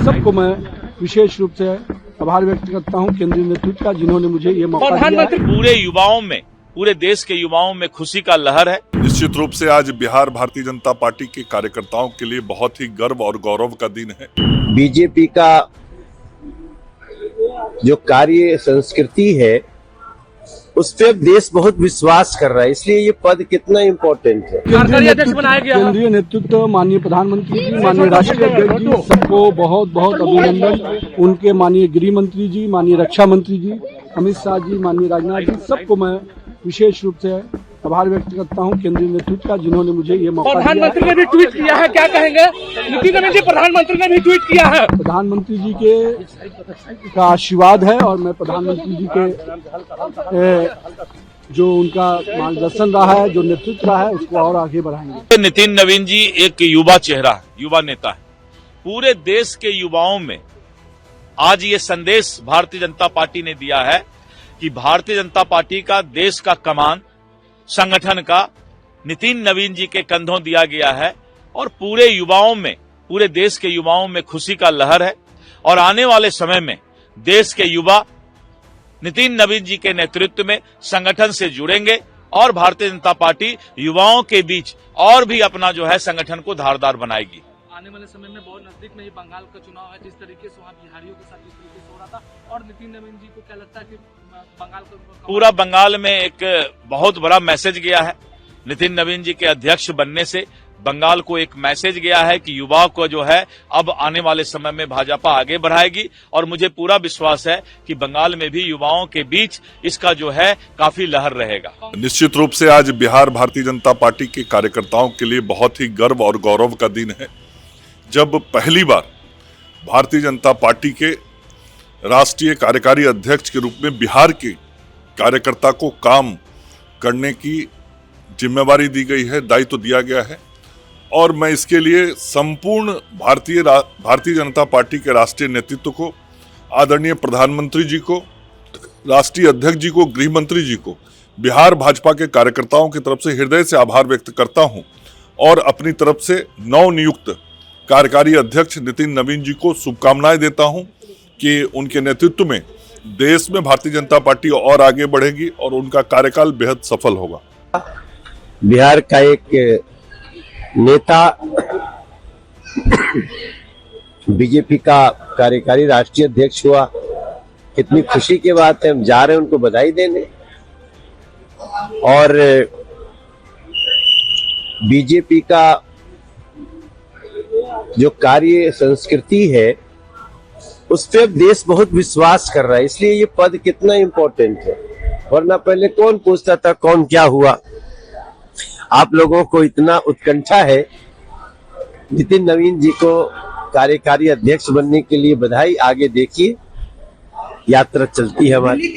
सबको मैं विशेष रूप से आभार व्यक्त करता हूं, केंद्रीय नेतृत्व का, जिन्होंने मुझे ये मौका दिया है। पूरे युवाओं में, पूरे देश के युवाओं में खुशी का लहर है। निश्चित रूप से आज बिहार भारतीय जनता पार्टी के कार्यकर्ताओं के लिए बहुत ही गर्व और गौरव का दिन है। बीजेपी का जो कार्य संस्कृति है उस पर देश बहुत विश्वास कर रहा है, इसलिए ये पद कितना इम्पोर्टेंट है। केंद्रीय नेतृत्व, माननीय प्रधानमंत्री जी, माननीय राष्ट्रीय अध्यक्ष जी, सबको बहुत बहुत अभिनंदन। उनके माननीय गृह मंत्री जी, माननीय रक्षा मंत्री जी, अमित शाह जी, माननीय राजनाथ जी, सबको मैं विशेष रूप से आभार व्यक्त करता हूं, केंद्रीय नेतृत्व का, जिन्होंने मुझे ये मौका दिया है। प्रधानमंत्री ने भी ट्वीट किया है, क्या कहेंगे? नितिन नवीन जी, प्रधानमंत्री ने भी ट्वीट किया है। प्रधानमंत्री जी का आशीर्वाद है और मैं प्रधानमंत्री जी के जो उनका मार्गदर्शन रहा है, जो नेतृत्व रहा है, उसको और आगे बढ़ाएंगे। नितिन नवीन जी एक युवा चेहरा है, युवा नेता है। पूरे देश के युवाओं में आज ये संदेश भारतीय जनता पार्टी ने दिया है कि भारतीय जनता पार्टी का, देश का कमान, संगठन का नितिन नवीन जी के कंधों दिया गया है और पूरे युवाओं में, पूरे देश के युवाओं में खुशी का लहर है। और आने वाले समय में देश के युवा नितिन नवीन जी के नेतृत्व में संगठन से जुड़ेंगे और भारतीय जनता पार्टी युवाओं के बीच और भी अपना जो है संगठन को धारदार बनाएगी। आने वाले समय में बहुत नजदीक में ही बंगाल का चुनाव है, जिस तरीके से वहाँ बिहारियों के साथ जिस तरीके से हो रहा था, और नितिन नवीन जी को क्या लगता है कि बंगाल को पूरा बंगाल में एक बहुत बड़ा मैसेज गया है। नितिन नवीन जी के अध्यक्ष बनने से बंगाल को एक मैसेज गया है कि युवाओं को जो है अब आने वाले समय में भाजपा आगे बढ़ाएगी और मुझे पूरा विश्वास है कि बंगाल में भी युवाओं के बीच इसका जो है काफी लहर रहेगा। निश्चित रूप से आज बिहार भारतीय जनता पार्टी के कार्यकर्ताओं के लिए बहुत ही गर्व और गौरव का दिन है, जब पहली बार भारतीय जनता पार्टी के राष्ट्रीय कार्यकारी अध्यक्ष के रूप में बिहार के कार्यकर्ता को काम करने की जिम्मेवारी दी गई है, दायित्व दिया गया है। और मैं इसके लिए संपूर्ण भारतीय जनता पार्टी के राष्ट्रीय नेतृत्व को, आदरणीय प्रधानमंत्री जी को, राष्ट्रीय अध्यक्ष जी को, गृह मंत्री जी को, बिहार भाजपा के कार्यकर्ताओं की तरफ से हृदय से आभार व्यक्त करता हूं और अपनी तरफ से नवनियुक्त कार्यकारी अध्यक्ष नितिन नवीन जी को शुभकामनाएं देता हूं कि उनके नेतृत्व में देश में भारतीय जनता पार्टी और आगे बढ़ेगी और उनका कार्यकाल बेहद सफल होगा। बिहार का एक नेता बीजेपी का कार्यकारी राष्ट्रीय अध्यक्ष हुआ, कितनी खुशी की बात है। हम जा रहे हैं उनको बधाई देने। और बीजेपी का जो कार्य संस्कृति है उस पर देश बहुत विश्वास कर रहा है, इसलिए ये पद कितना इम्पोर्टेंट है। वरना पहले कौन पूछता था कौन क्या हुआ। आप लोगों को इतना उत्कंठा है। नितिन नवीन जी को कार्यकारी अध्यक्ष बनने के लिए बधाई। आगे देखिए, यात्रा चलती है हमारी।